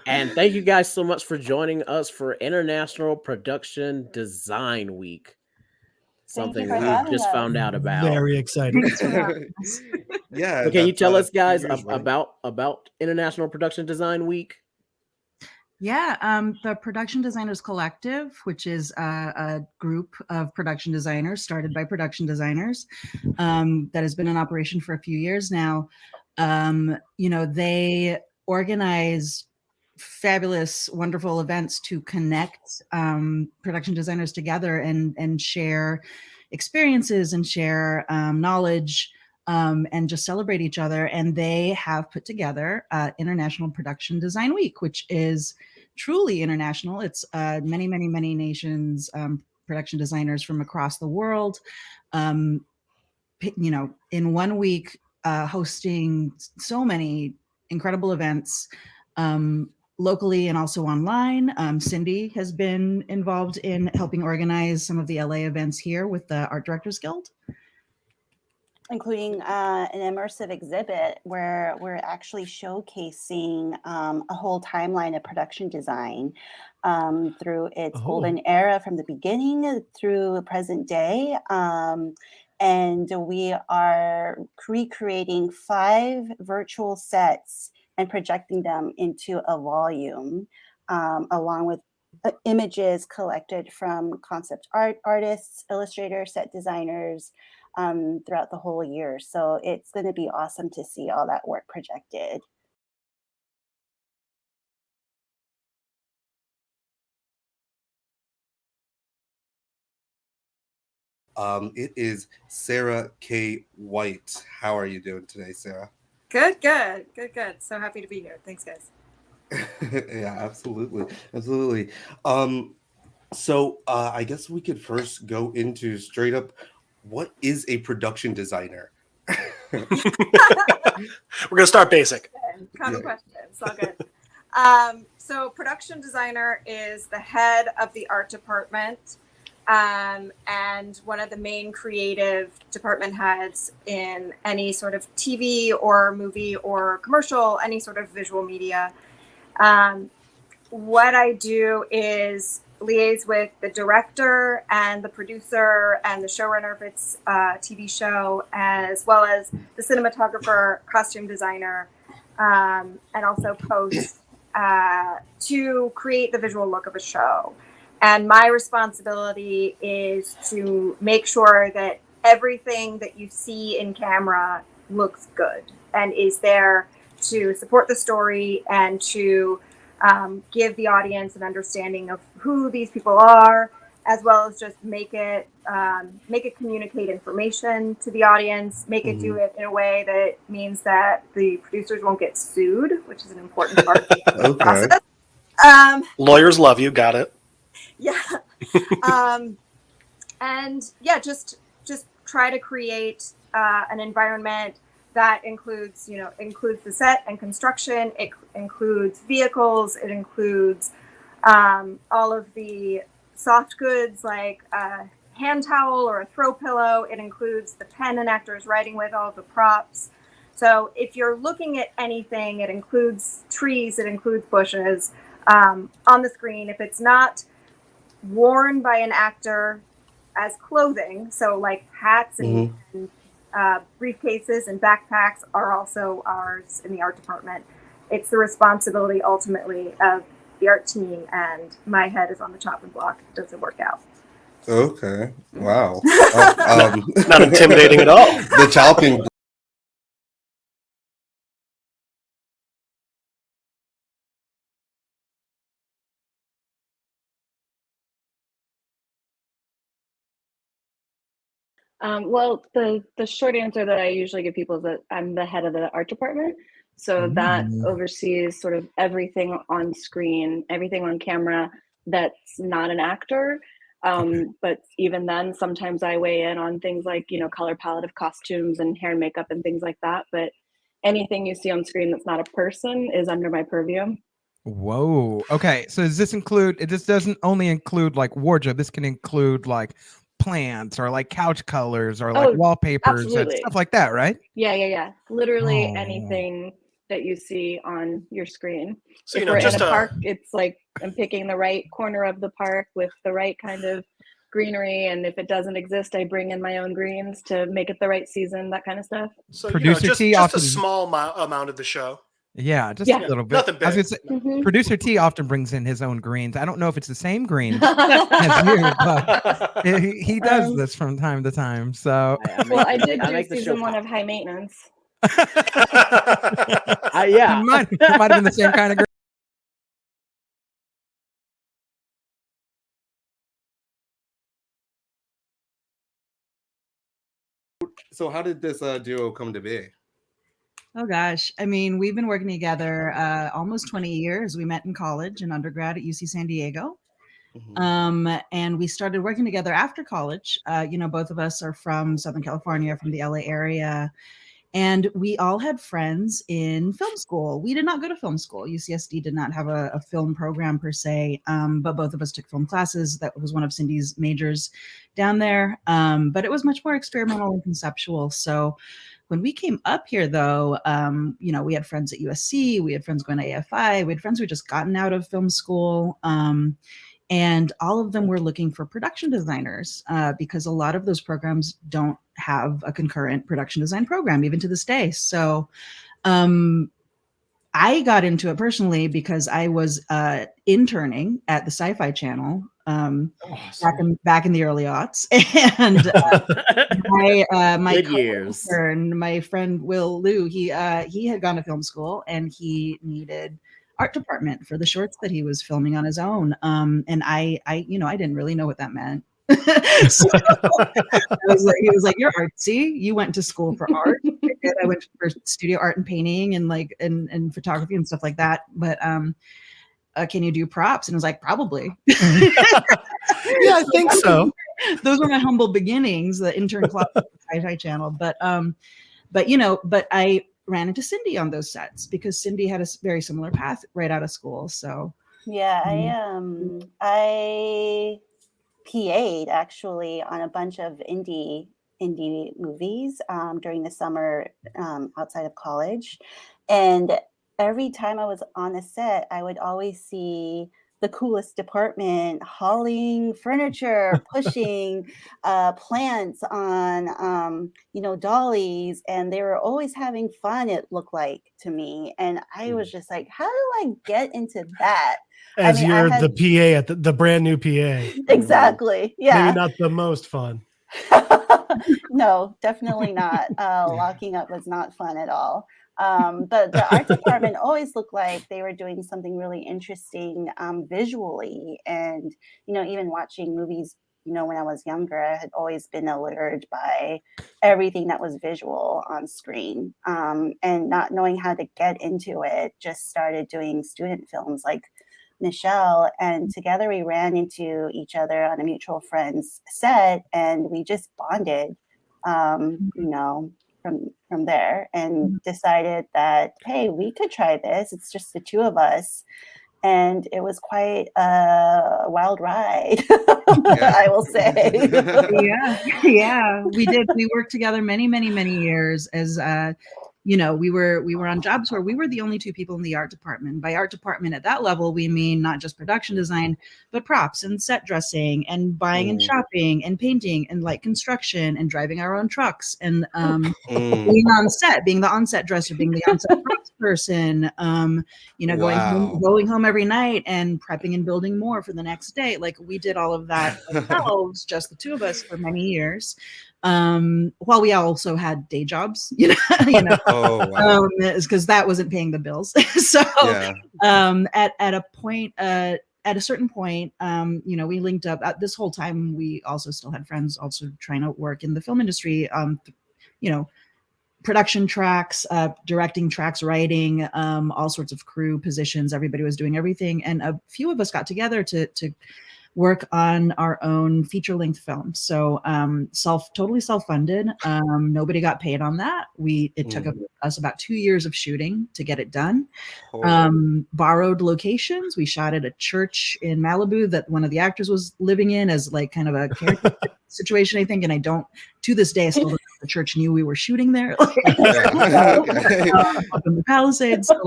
And thank you guys so much for joining us for International Production Design Week. Thank you Something for we Yeah. having just us. found out about. Very excited. Thanks for having us. Yeah, So can you that's tell us 2 guys years running. about International Production Design Week? Yeah, the Production Designers Collective, which is a group of production designers started by production designers, that has been in operation for a few years now. They organize fabulous, wonderful events to connect production designers together and share experiences and share knowledge. And just celebrate each other. And they have put together International Production Design Week, which is truly international. It's many, many, many nations, production designers from across the world, in 1 week, hosting so many incredible events, locally and also online. Cindy has been involved in helping organize some of the LA events here with the Art Directors Guild. Including an immersive exhibit where we're actually showcasing a whole timeline of production design through its golden era from the beginning through present day. And we are recreating 5 virtual sets and projecting them into a volume, along with images collected from concept artists, illustrators, set designers, throughout the whole year. So it's going to be awesome to see all that work projected. It is Sarah K. White. How are you doing today, Sarah? Good. So happy to be here. Thanks, guys. Yeah, absolutely. So I guess we could first go into straight up, what is a production designer? We're gonna start basic. Common question. It's all good. So production designer is the head of the art department, and one of the main creative department heads in any sort of TV or movie or commercial, any sort of visual media. What I do is liaise with the director and the producer and the showrunner if it's a TV show, as well as the cinematographer, costume designer, and also post to create the visual look of a show. And my responsibility is to make sure that everything that you see in camera looks good and is there to support the story and to give the audience an understanding of who these people are, as well as just make it communicate information to the audience, make it do it in a way that means that the producers won't get sued, which is an important part of the process. Lawyers love you. Got it. Yeah. And yeah, just try to create an environment that includes the set and construction. It includes vehicles. It includes all of the soft goods like a hand towel or a throw pillow. It includes the pen an actor is writing with, all of the props. So if you're looking at anything, it includes trees, it includes bushes on the screen. If it's not worn by an actor as clothing, so like hats and briefcases and backpacks are also ours in the art department. It's the responsibility ultimately of the art team, and my head is on the chopping block. It doesn't work out. Okay. Wow. Not intimidating at all. The chopping. Well, the short answer that I usually give people is that I'm the head of the art department. So that oversees sort of everything on screen, everything on camera that's not an actor. But even then, sometimes I weigh in on things like, color palette of costumes and hair and makeup and things like that. But anything you see on screen that's not a person is under my purview. Whoa. Okay. So does this include, this doesn't only include like wardrobe, this can include like plants or like couch colors or like wallpapers and stuff like that, right? Yeah. Literally anything that you see on your screen. So, If you know, we're in just a park, it's like I'm picking the right corner of the park with the right kind of greenery, and if it doesn't exist, I bring in my own greens to make it the right season, that kind of stuff. so Producer just T a often, small amount of the show. yeah, just Yeah. a little bit. Nothing I was big. gonna say, Mhm. producer T often brings in his own greens. I don't know if it's the same greens as you, but he does this from time to time. So Well, I did I do make the show season 1 pop. of High Maintenance. Yeah. it might have been the same kind of green. So how did this duo come to be? Oh gosh, I mean, we've been working together almost 20 years. We met in college and undergrad at UC San Diego. And we started working together after college. Both of us are from Southern California, from the LA area. And we all had friends in film school. We did not go to film school. UCSD did not have a film program per se, but both of us took film classes. That was one of Cindy's majors down there. But it was much more experimental and conceptual. So when we came up here, though, we had friends at USC, we had friends going to AFI, we had friends who had just gotten out of film school. And all of them were looking for production designers because a lot of those programs don't have a concurrent production design program, even to this day. So I got into it personally because I was interning at the Sci-Fi Channel back in the early aughts. And my Good years. co-intern, my friend Will Liu, he had gone to film school and he needed art department for the shorts that he was filming on his own. And I didn't really know what that meant. So he was like, "You're artsy. You went to school for art." I went for studio art and painting and and photography and stuff like that. But can you do props? And I was like, probably. Yeah, I think so. Those were my humble beginnings, the intern class at the Sci-Fi Channel. But I ran into Cindy on those sets because Cindy had a very similar path right out of school. So yeah, I PA'd actually on a bunch of indie movies during the summer outside of college, and every time I was on a set, I would always see the coolest department hauling furniture, pushing plants on dollies, and they were always having fun, it looked like to me. And I was just like, how do I get into that? As you're the PA at the brand new PA. Exactly. Yeah. Maybe not the most fun. No, definitely not. Locking up was not fun at all. But the art department always looked like they were doing something really interesting visually. And, even watching movies, when I was younger, I had always been allured by everything that was visual on screen. And not knowing how to get into it, just started doing student films like Michelle, and together we ran into each other on a mutual friend's set, and we just bonded, from there, and decided that, hey, we could try this. It's just the two of us. And it was quite a wild ride, I will say. Yeah, we did. We worked together many, many, many years as we were on jobs where we were the only two people in the art department. By art department at that level, we mean not just production design, but props and set dressing and buying and shopping and painting and light construction and driving our own trucks and being on set, being the on-set dresser, being the on-set props person, going home every night and prepping and building more for the next day. Like, we did all of that ourselves, just the two of us, for many years. While we also had day jobs, because that wasn't paying the bills. So at a certain point, we linked up. This whole time, we also still had friends also trying to work in the film industry. Production tracks, directing tracks, writing, all sorts of crew positions. Everybody was doing everything, and a few of us got together to work on our own feature-length film. So totally self-funded. Nobody got paid on that. It took us about 2 years of shooting to get it done. Borrowed locations. We shot at a church in Malibu that one of the actors was living in as like kind of a character situation, I think. And I don't, to this day, I still don't know the church knew we were shooting there. Okay. Up in the Palisades. So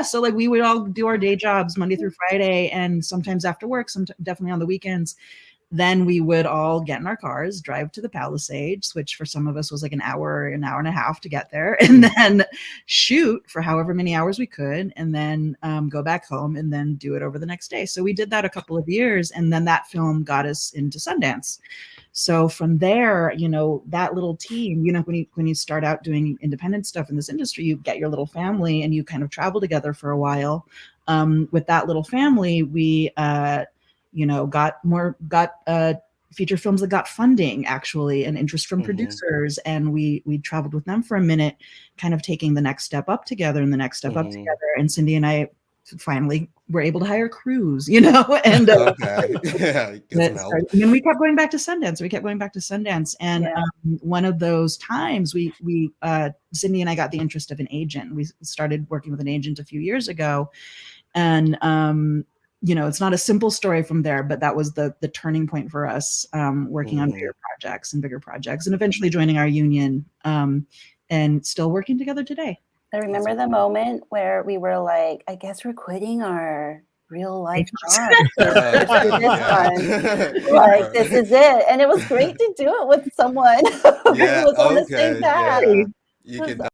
so we would all do our day jobs Monday through Friday, and sometimes after work, definitely on the weekends. Then we would all get in our cars, drive to the Palisades, which for some of us was like an hour and a half to get there, and then shoot for however many hours we could, and then go back home and then do it over the next day. So we did that a couple of years, and then that film got us into Sundance. So from there, that little team, when you start out doing independent stuff in this industry, you get your little family and you kind of travel together for a while. With that little family, we got feature films that got funding actually and interest from producers, and we traveled with them for a minute, kind of taking the next step up together and the next step up together. And Cindy and I finally were able to hire crews, and Okay. Yeah, get some help. and then we kept going back to Sundance. And one of those times we Cindy and I got the interest of an agent. We started working with an agent a few years ago, and it's not a simple story from there, but that was the turning point for us, working on bigger projects, and eventually joining our union, and still working together today. I remember the moment where we were like, I guess we're quitting our real life job. This is it. And it was great to do it with someone who was on the same path. You can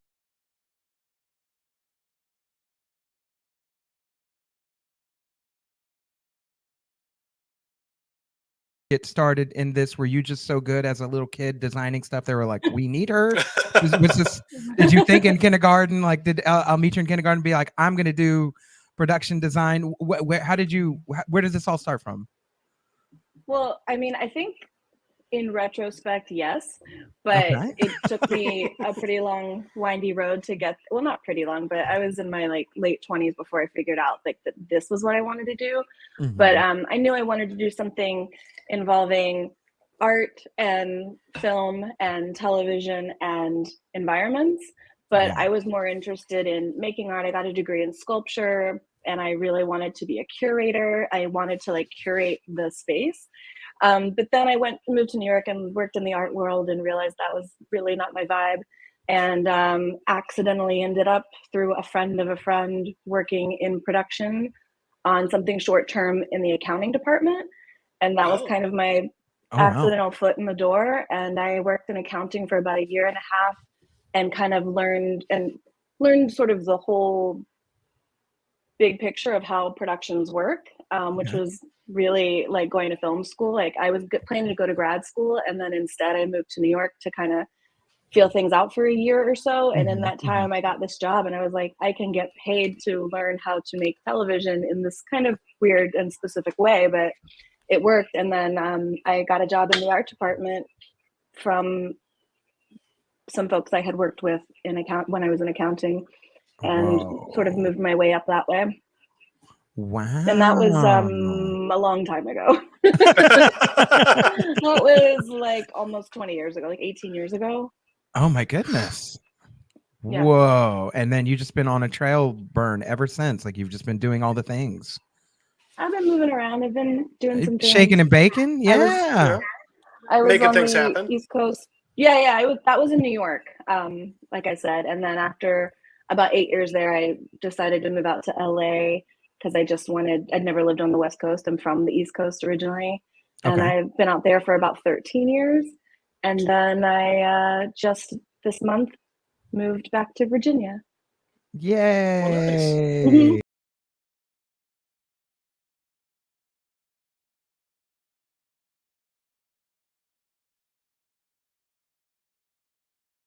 get started in this? Were you just so good as a little kid designing stuff? They were like, we need her. Did you think in kindergarten, like, I'll meet you in kindergarten and be like, I'm going to do production design? Where does this all start from? Well, I mean, I think in retrospect, yes, but it took me a pretty long, windy road to get, well, not pretty long, but I was in my late 20s before I figured out that this was what I wanted to do. But I knew I wanted to do something involving art and film and television and environments, but I was more interested in making art. I got a degree in sculpture, and I really wanted to be a curator. I wanted to curate the space. But then I moved to New York and worked in the art world and realized that was really not my vibe, and accidentally ended up through a friend of a friend working in production on something short-term in the accounting department. And that was kind of my accidental foot in the door. And I worked in accounting for about a year and a half and kind of learned sort of the whole big picture of how productions work, which was really like going to film school. Like I was planning to go to grad school, and then instead I moved to New York to kind of feel things out for a year or so. And in that time I got this job, and I was like, I can get paid to learn how to make television in this kind of weird and specific way, but it worked. And then I got a job in the art department from some folks I had worked with when I was in accounting, and sort of moved my way up that way. Wow. And that was a long time ago. That was like almost 20 years ago, like 18 years ago. Oh my goodness. Yeah. Whoa. And then you just been on a trail burn ever since. Like you've just been doing all the things. I've been moving around. I've been doing some things. Shaking and baking? Yeah. I was Making on things the happen. East Coast. Yeah. That was in New York, like I said. And then after about 8 years there, I decided to move out to LA because I'd never lived on the West Coast. I'm from the East Coast originally. And I've been out there for about 13 years. And then I just this month moved back to Virginia. Yay.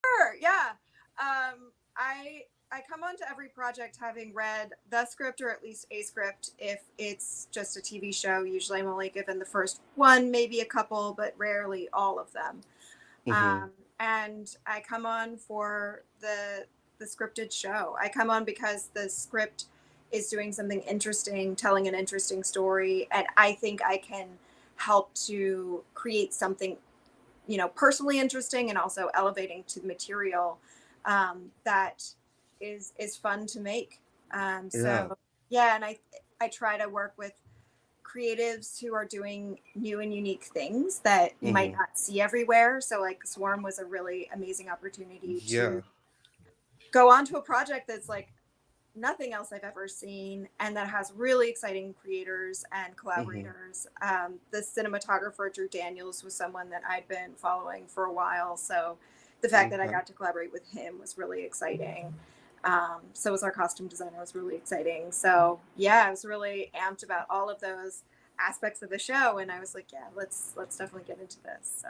Sure, yeah. I come onto every project having read the script, or at least a script. If it's just a TV show, usually I'm only given the first one, maybe a couple, but rarely all of them. And I come on for the scripted show. I come on because the script is doing something interesting, telling an interesting story, and I think I can help to create something, personally interesting and also elevating to the material that is fun to make. And I try to work with creatives who are doing new and unique things that you might not see everywhere. So like Swarm was a really amazing opportunity to go onto a project that's like nothing else I've ever seen, and that has really exciting creators and collaborators. The cinematographer Drew Daniels was someone that I'd been following for a while, so the fact that I got to collaborate with him was really exciting. So was our costume designer, was really exciting. So yeah, I was really amped about all of those aspects of the show, and I was like, yeah, let's definitely get into this. So